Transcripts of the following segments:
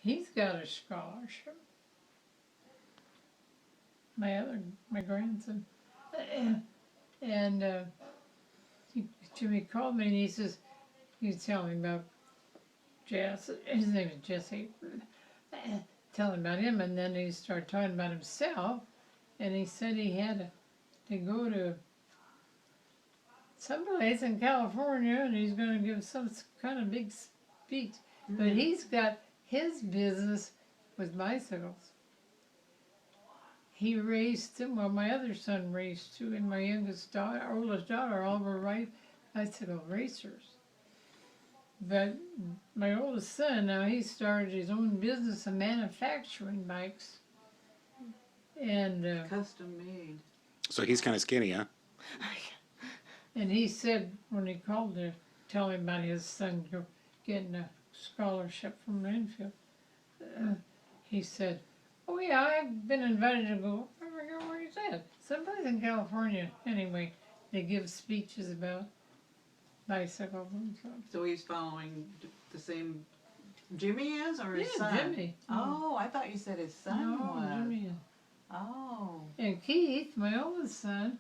he's got a scholarship. My grandson, and Jimmy called me and he says he was telling me about Jess. His name is Jesse. Telling about him, and then he started talking about himself, and he said he had to go to someplace in California, and he's going to give some kind of big speech. But he's got his business with bicycles. He raced them. Well, my other son raced too, and my oldest daughter, all were bicycle racers. But my oldest son, now he started his own business of manufacturing bikes. And custom made. So he's kind of skinny, huh? And he said when he called to tell him about his son getting a scholarship from Renfield, he said, "Oh yeah, I've been invited to go. I forget where he's at. Someplace in California. Anyway, they give speeches about bicycles and stuff." So he's following the same Jimmy is, or his son? Jimmy. Oh, I thought you said his son No, was. Jimmy. Oh. And Keith, my oldest son,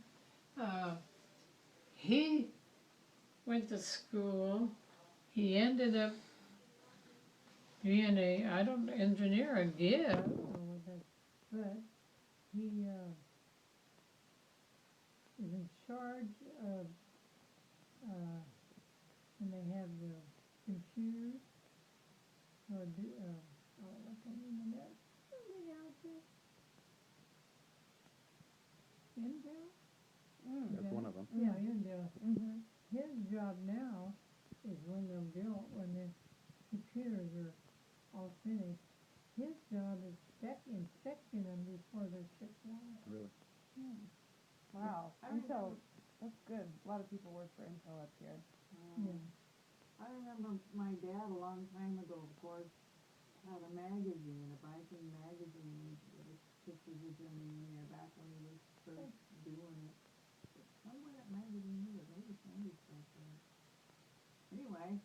he went to school. He ended up being engineer again, but he is in charge of when they have the computers or what's the name of that? Something out there. Intel? That's one of them. Yeah, Intel. His job now is when they're built, when the computers are all finished. His job is inspecting them before they're shipped out. Really? Wow. Intel, that's good. A lot of people work for Intel up here. Yeah. I remember my dad a long time ago, of course, had a magazine, a biking magazine, with pictures of Jimmy in there back when he was first doing it. I wonder where that magazine is. Maybe Sandy still there. Anyway,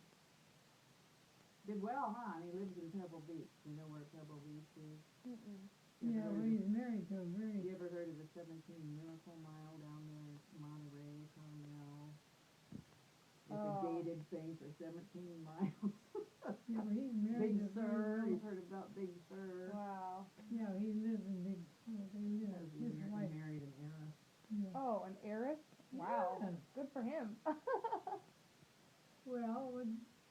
did well, huh? And he lives in Pebble Beach. You know where Pebble Beach is? Yeah, well, he's married to a very... You ever heard of the 17 Miracle Mile down there in Monterey, Carmel? It's a gated thing for 17 miles. Yeah, well, he's married Big to Sur. You've heard about Big Sur? Wow. Yeah, he lives in Big Sur. His wife. Married an heiress. Yeah. Oh, an heiress? Wow. Yeah. Good for him. Well,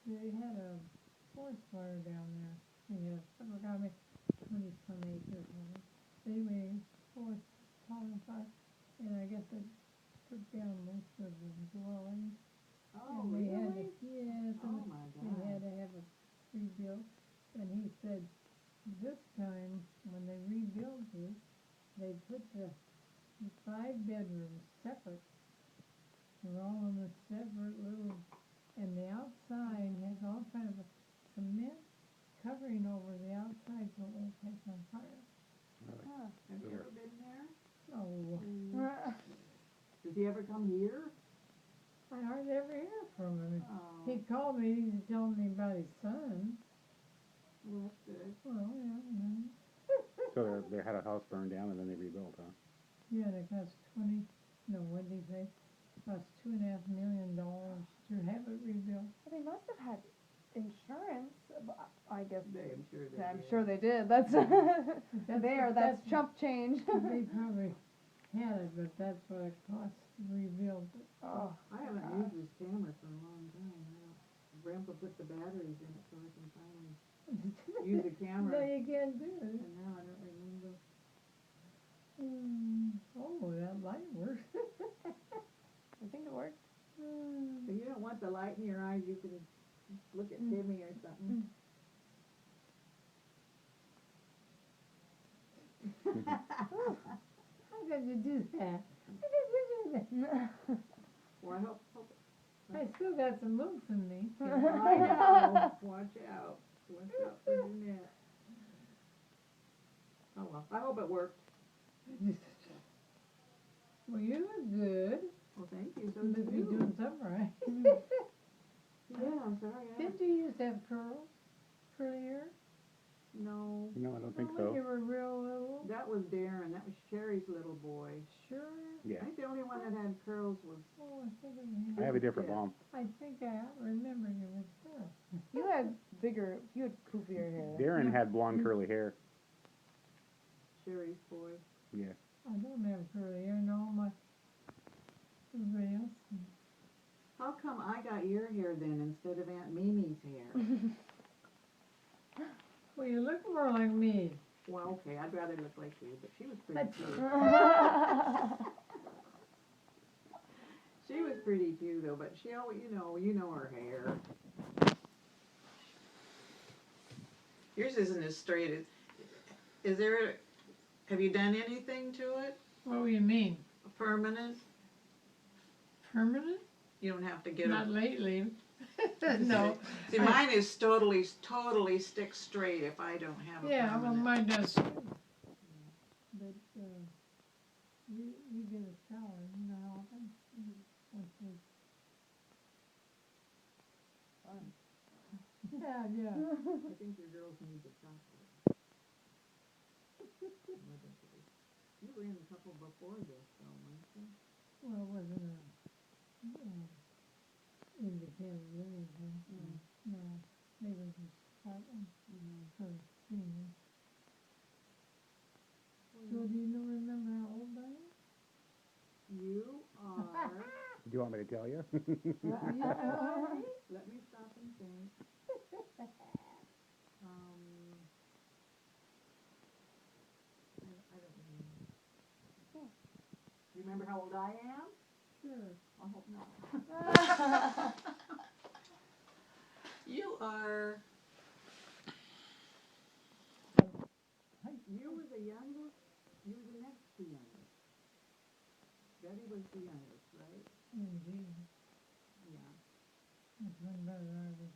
they had a forest fire down there. They had, I forgot, 20-some acres on it. Anyway, forest caught on fire, and I guess it took down most of the dwellings. Oh, and they had to, really? yes, Oh, my they had to have a rebuilt. And he said this time when they rebuilt it, they put the 5 bedrooms separate. They're all in a separate little, and the outside has all kind of a cement covering over the outside so it won't catch on fire. Huh. Have you ever been there? Oh, Does he ever come here? I hardly ever hear from him. Oh, He called me to tell me about his son. well, that's good. Well, yeah. So they had a house burned down and then they rebuilt, huh? Yeah, it cost what did he say? Cost $2.5 million to have it rebuilt. Well, they must have had insurance. I guess. I'm sure they did. That's That's that's chump change. They probably had it, but that's what it cost to rebuild it. Oh, I haven't used this camera for a long time. Grandpa put the batteries in it so I can finally use the camera. No, you can't do it. And now I don't remember. Oh, that light works. I think it worked. If you don't want the light in your eyes, you can look at Timmy or something. How did you do that? Well, I hope I still got some moves in me. I know. Watch out. Watch out for Jeanette. Oh well, I hope it worked. Well, you look good. Well, thank you. So You did must be you. doing something right. Yeah, I'm sorry. Didn't you used to have curls? Curly hair? No, No, I don't think When you so. were real little? that was Darren. That was Sherry's little boy. Sure. I Yeah. think the only one that had curls was. Oh, I think I have a different Yeah. mom. I think I remember you with her. You had poofier hair. Darren had blonde curly hair. Sherry's boy. Yeah. I don't have curly hair, no, everybody else. How come I got your hair then instead of Aunt Mimi's hair? Well, you look more like me. Well, okay, I'd rather look like you, but she was pretty That's- too. She was pretty too, though. But she always, you know her hair. Yours isn't as straight as. Is there? Have you done anything to it? What do you mean? Permanent? Permanent? You don't have to get Not it. lately. No. See, mine is totally stick straight if I don't have a Yeah, well, permanent. mine does too. But, you get a shower, you know how often? Once a week. Fun. Yeah, yeah. I think your girls need the chocolate. You were in a couple before this, though, weren't you? Well, it wasn't a, independent living thing. No, they were just Scotland for seniors. So do you remember how old I am? You are. Do you want me to tell you? Let me stop and think. I don't remember. You remember how old I am? Sure. I hope not. You are. You were the youngest. You were the next to youngest. Betty was the youngest, right? Indeed. Yeah. That's one better I was.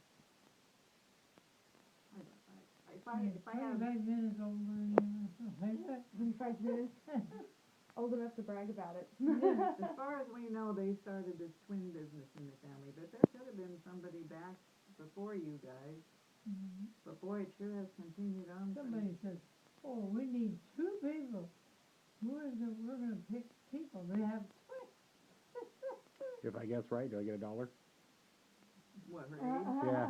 If I have. 25 minutes older than you or something like that. 25 minutes. Old enough to brag about it. As far as we know, they started this twin business in the family, but there could have been somebody back before you guys. Mhm. But boy, it sure has continued on. Somebody says, oh, we need 2 people. We're gonna pick people. They have twins. If I guess right, do I get $1? What, her age? Yeah.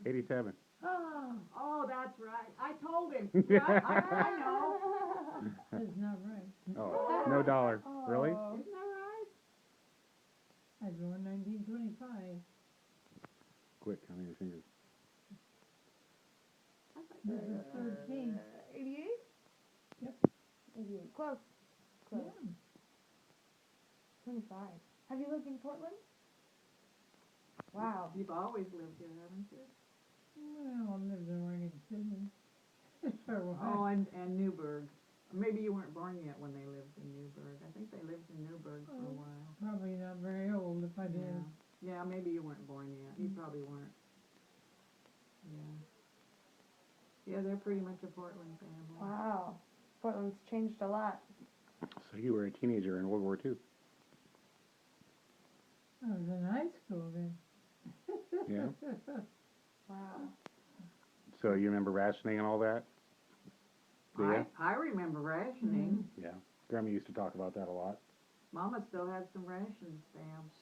87. Oh, that's right. I told him. Right? I know. That's not right. Oh, no $1. Really? Isn't that right? I was born 1925. Quit counting your fingers. This is 13. 88? Yep. 88. Close. Close. Yeah. 25. Have you lived in Portland? Wow. You've always lived here, haven't you? Well, I lived in Oregon City for a Oh, while. and Newburgh. Maybe you weren't born yet when they lived in Newburgh. I think they lived in Newburgh for a while. Probably not very old if I did. Yeah, maybe you weren't born yet. You probably weren't. Yeah. Yeah, they're pretty much a Portland family. Wow. Portland's changed a lot. So you were a teenager in World War II. I was in high school then. Yeah. Wow. So you remember rationing and all that? Do ya? I remember rationing. Yeah. Grandma used to talk about that a lot. Mama still has some ration stamps.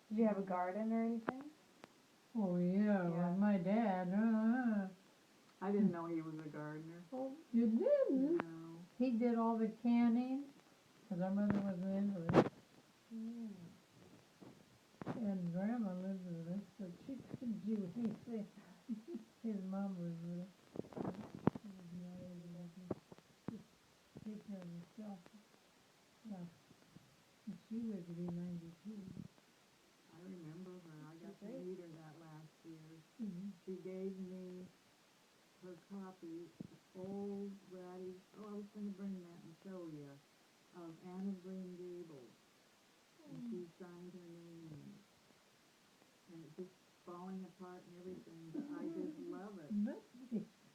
Did you have a garden or anything? Oh yeah, well, my dad. I didn't know he was a gardener. Oh, you didn't? No. He did all the canning, because our mother wasn't into it. And Grandma lived with us, so she couldn't do anything. His mom was with us. She was not able to just take care of herself. Yeah. And she lived to be 92. I remember her. I got to meet her that last year. Mm-hmm. She gave me her copy, old ratty. Oh, I was going to bring that and show you, of Anne of Green Gables. And she signed her name in it. And it's just falling apart and everything, but I just love it.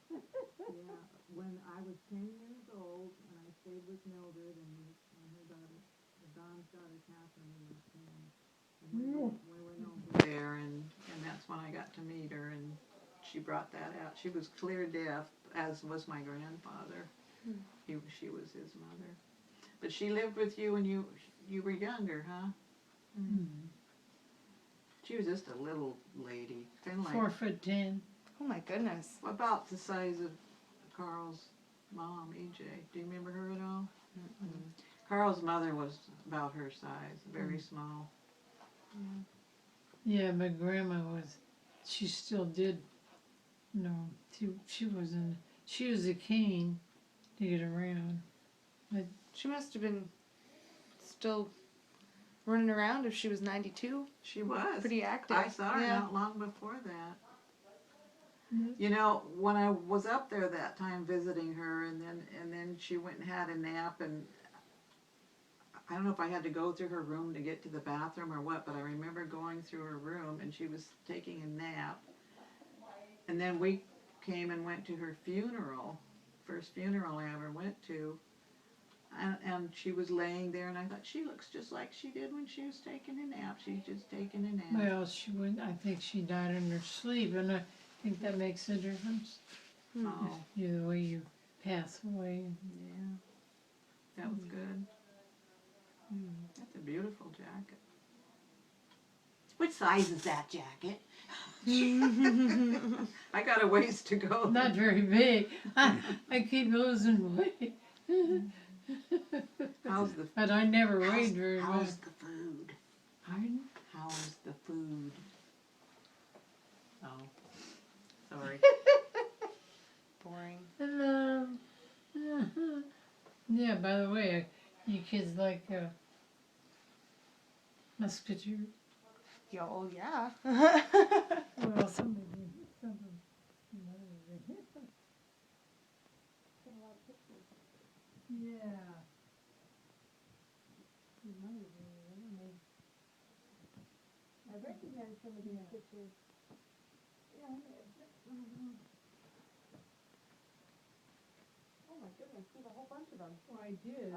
Yeah, when I was 10 years old, and I stayed with Mildred and her daughter, Don's daughter Catherine, and her parents. And we were there, and that's when I got to meet her, and she she brought that out. She was clear deaf, as was my grandfather. She was his mother. But she lived with you when you were younger, huh? She was just a little lady, kind of like 4'10". Oh my goodness. about the size of Carl's mom, EJ. Do you remember her at all? Carl's mother was about her size, very small. Yeah, my grandma she still did, she was a cane to get around. She must have been still running around if she was 92. She was. Pretty active. I saw her Yeah. not long before that. Mhm. You know, when I was up there that time visiting her, and then she went and had a nap, and I don't know if I had to go through her room to get to the bathroom or what, but I remember going through her room, and she was taking a nap. And then we came and went to her funeral, first funeral I ever went to, and she was laying there, and I thought, she looks just like she did when she was taking a nap. She's just taking a nap. Well, I think she died in her sleep, and I think that makes a difference. Oh, The way you pass away. yeah. That was good. That's a beautiful jacket. Which size is that jacket? I got a ways to go. Not very big. I keep losing weight. How's the But I never weighed very much. how's the food? Pardon? How's the food? Oh, sorry. Boring. Hello. Yeah, by the way, you kids like musketeer? Yeah, oh yeah. Well, somebody. Yeah. I recognize some of these pictures. Yeah, oh my goodness, there's a whole bunch of them. Oh, I did.